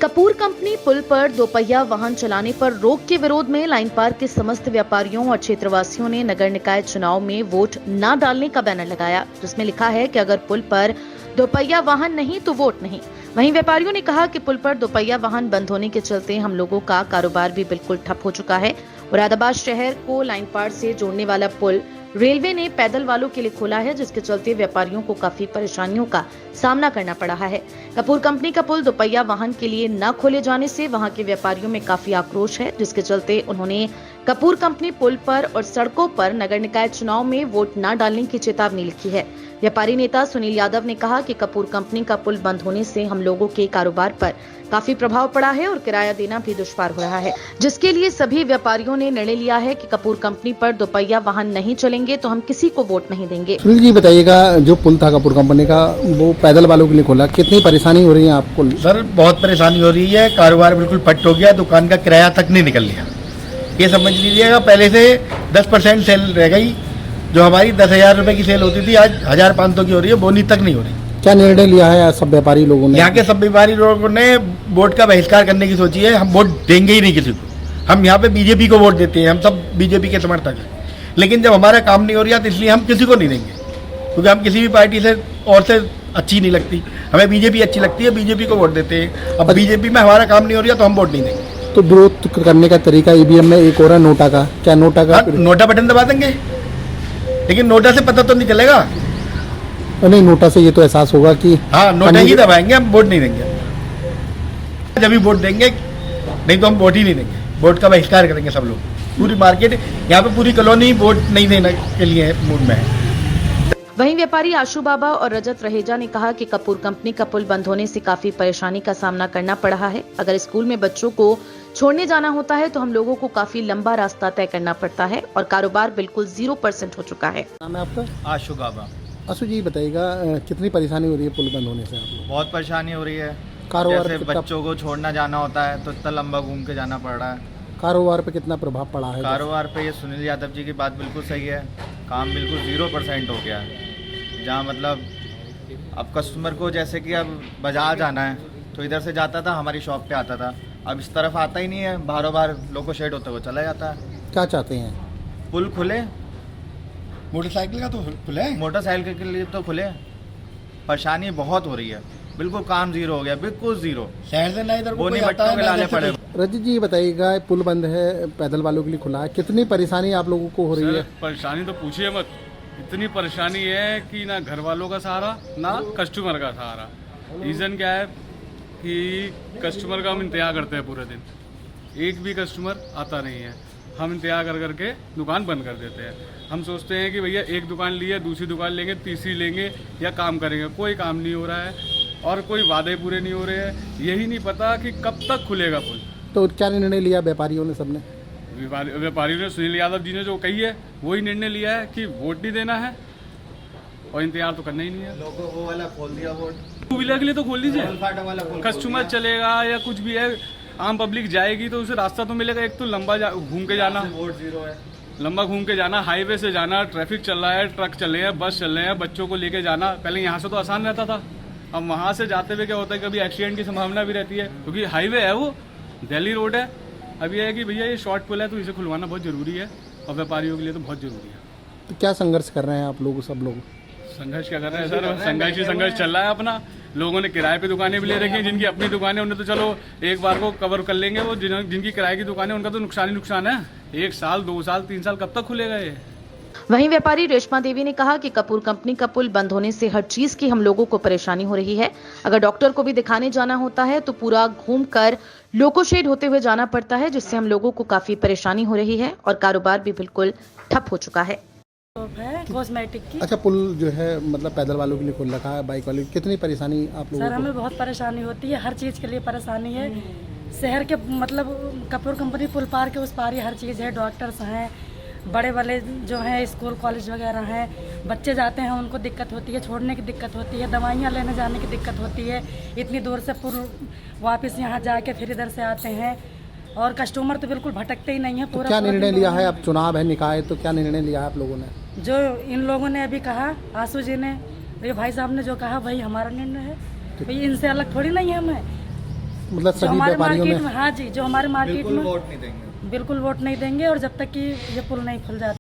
Kapoor company पुल पर दोपहिया वाहन चलाने पर रोक के विरोध में लाइन पार के समस्त व्यापारियों और क्षेत्रवासियों ने नगर निकाय चुनाव में वोट न डालने का बैनर लगाया, जिसमें लिखा है कि अगर पुल पर दोपहिया वाहन नहीं तो वोट नहीं। वहीं व्यापारियों ने कहा कि पुल पर दोपहिया वाहन बंद होने के चलते हम लोगों का कारोबार भी बिल्कुल ठप हो चुका है। मुरादाबाद शहर को लाइन पार से जोड़ने वाला पुल रेलवे ने पैदल वालों के लिए खोला है, जिसके चलते व्यापारियों को काफी परेशानियों का सामना करना पड़ा है। कपूर कंपनी का पुल दोपहिया वाहन के लिए न खोले जाने से वहां के व्यापारियों में काफी आक्रोश है, जिसके चलते उन्होंने कपूर कंपनी पुल पर और सड़कों पर नगर निकाय चुनाव में वोट न डालने की चेतावनी लिखी है। व्यापारी नेता सुनील यादव ने कहा कि कपूर कंपनी का पुल बंद होने से हम लोगों के कारोबार पर काफी प्रभाव पड़ा है और किराया देना भी दुश्वार हो रहा है, जिसके लिए सभी व्यापारियों ने निर्णय लिया है कि कपूर कंपनी पर दोपहिया वाहन नहीं चलेंगे तो हम किसी को वोट नहीं देंगे। सुनील जी बताइएगा, जो पुल था कपूर कंपनी का वो पैदल वालों के लिए खोला, कितनी परेशानी हो रही है आपको? सर बहुत परेशानी हो रही है, कारोबार बिल्कुल पट हो गया, दुकान का किराया तक नहीं निकल लिया। ये समझ लीजिएगा पहले से 10% सेल रह गई, जो हमारी 10,000 रुपए की सेल होती थी आज 1,500 की हो रही है, बोनी तक नहीं हो रही। क्या निर्णय लिया है सब व्यापारी लोगों ने? यहाँ के सब व्यापारी लोगों ने वोट का बहिष्कार करने की सोची है। हम वोट देंगे ही नहीं किसी को। हम यहाँ पे बीजेपी को वोट देते हैं, हम सब बीजेपी के समर्थक हैं, लेकिन जब हमारा काम नहीं हो रहा तो इसलिए हम किसी को नहीं देंगे, क्योंकि हम किसी भी पार्टी से और से अच्छी नहीं लगती, हमें बीजेपी अच्छी लगती है, बीजेपी को वोट देते हैं। अब बीजेपी में हमारा काम नहीं हो रहा तो हम वोट नहीं देंगे। तो विरोध करने का तरीका ईवीएम में एक और है नोटा का, क्या नोटा का? नोटा बटन दबा देंगे, लेकिन नोटा से पता तो नहीं चलेगा। नहीं, नोटा से ये तो एहसास होगा कि हाँ, नोटा ही दबाएंगे, हम वोट नहीं देंगे। जब भी वोट देंगे, नहीं तो हम वोट ही नहीं देंगे। वोट का बहिष्कार करेंगे सब लोग, पूरी मार्केट, यहाँ पे पूरी कॉलोनी वोट नहीं देने के लिए मूड में है। वहीं व्यापारी आशु बाबा और रजत रहेजा ने कहा कि कपूर कंपनी का पुल बंद होने से काफी परेशानी का सामना करना पड़ रहा है। अगर स्कूल में बच्चों को छोड़ने जाना होता है तो हम लोगों को काफी लंबा रास्ता तय करना पड़ता है और कारोबार बिल्कुल 0% हो चुका है। नाम है आपका? आशु बाबा। आशु जी बताइएगा, कितनी परेशानी हो रही है पुल बंद होने से आप लोग? बहुत परेशानी हो रही है। कारोबार जैसे बच्चों को छोड़ना जाना होता है तो इतना लंबा घूम के जाना पड़ रहा है। कारोबार पे कितना प्रभाव पड़ा है? कारोबार पे ये सुनील यादव जी की बात बिल्कुल सही है, काम बिल्कुल 0% हो गया है। जहाँ मतलब अब कस्टमर को जैसे कि अब बाजार जाना है तो इधर से जाता था, हमारी शॉप पे आता था, अब इस तरफ आता ही नहीं है, बारों बार लोको शेड होते हुए चला जाता है। क्या चाहते हैं? पुल खुले, मोटरसाइकिल का तो खुला है, मोटरसाइकिल के लिए तो खुले। परेशानी बहुत हो रही है, बिल्कुल काम 0 हो गया, बिल्कुल 0। शहर से ना इधर वो नहीं बट्टों के लाने पड़े। रजत जी बताइएगा, पुल बंद है, पैदल वालों के लिए खुला है, कितनी परेशानी आप लोगों को हो रही है? परेशानी तो पूछिए मत, इतनी परेशानी है कि ना घर वालों का सहारा ना कस्टमर का सहारा। रीज़न क्या है कि कस्टमर का हम इंतजार करते हैं पूरे दिन, एक भी कस्टमर आता नहीं है, हम इंतजार कर करके दुकान बंद कर देते हैं। हम सोचते हैं कि भैया एक दुकान ली है, दूसरी दुकान लेंगे, तीसरी लेंगे या काम करेंगे, कोई काम नहीं हो रहा है और कोई वादे पूरे नहीं हो रहे हैं। यही नहीं पता कि कब तक खुलेगा पुल। तो क्या निर्णय लिया व्यापारियों ने? सबने व्यापारियों ने, सुनील यादव जी ने जो कही है वही निर्णय लिया है कि वोट नहीं देना है और इंतजार तो करना ही नहीं है। लोगों वो वाला खोल दिया वोट, 2 व्हीलर के लिए तो खोल दीजिए, वाला कस्टमर चलेगा या कुछ भी है, आम पब्लिक जाएगी तो उसे रास्ता तो मिलेगा। एक तो लंबा घूम के जाना, वोट 0 है, लंबा घूम के जाना, हाईवे से जाना, ट्रैफिक चल रहा है, ट्रक चल रहे हैं, बस चल रहे हैं, बच्चों को लेके जाना। पहले यहाँ से तो आसान रहता था, अब वहाँ से जाते हुए क्या होता है, कभी एक्सीडेंट की संभावना भी रहती है, क्योंकि हाईवे है, वो दिल्ली रोड है। अब यह है कि भैया ये शॉर्ट पुल है तो इसे खुलवाना बहुत ज़रूरी है और व्यापारियों के लिए तो बहुत ज़रूरी है। तो क्या संघर्ष कर रहे हैं आप लोग? सब लोग संघर्ष क्या कर रहे हैं सर? संघर्ष चल रहा है अपना। लोगों ने किराए पे दुकानें भी ले रखी हैं, जिनकी अपनी दुकानें उन्हें तो चलो एक बार को कवर कर लेंगे, वो जिनकी किराए की दुकानें उनका तो नुकसान ही नुकसान है। 1 साल 2 साल 3 साल कब तक खुलेगा ये? वहीं व्यापारी रेशमा देवी ने कहा कि कपूर कंपनी का पुल बंद होने से हर चीज की हम लोगों को परेशानी हो रही है। अगर डॉक्टर को भी दिखाने जाना होता है तो पूरा घूमकर लोको शेड होते हुए जाना पड़ता है, जिससे हम लोगों को काफी परेशानी हो रही है और कारोबार भी बिल्कुल ठप हो चुका है। कॉस्मेटिक की। अच्छा, पुल जो है मतलब पैदल वालों के लिए खुल रखा है, बाइक वाले, कितनी परेशानी आप लोगों को? सर हमें बहुत परेशानी होती है, हर चीज़ के लिए परेशानी है। शहर के मतलब कपूर कंपनी पुल पार के उस पार ही हर चीज़ है, डॉक्टर्स हैं, बड़े वाले जो हैं स्कूल कॉलेज वगैरह हैं, बच्चे जाते हैं उनको दिक्कत होती है, छोड़ने की दिक्कत होती है, दवाइयाँ लेने जाने की दिक्कत होती है, इतनी दूर से पुल वापस यहाँ जाके फिर इधर से आते हैं और कस्टमर तो बिल्कुल भटकते ही नहीं है। तो क्या निर्णय लिया है? अब चुनाव है, निकाय, तो क्या निर्णय लिया है आप लोगों ने? जो इन लोगों ने अभी कहा, आशु जी ने, ये भाई साहब ने जो कहा वही हमारा निर्णय है। भाई इनसे अलग थोड़ी नहीं है हमें। मतलब जो सभी हमारे व्यापारियों मार्केट में में, हाँ जी, जो हमारे मार्केट बिल्कुल में वोट नहीं देंगे। बिल्कुल वोट नहीं देंगे, और जब तक कि ये पुल नहीं खुल जाता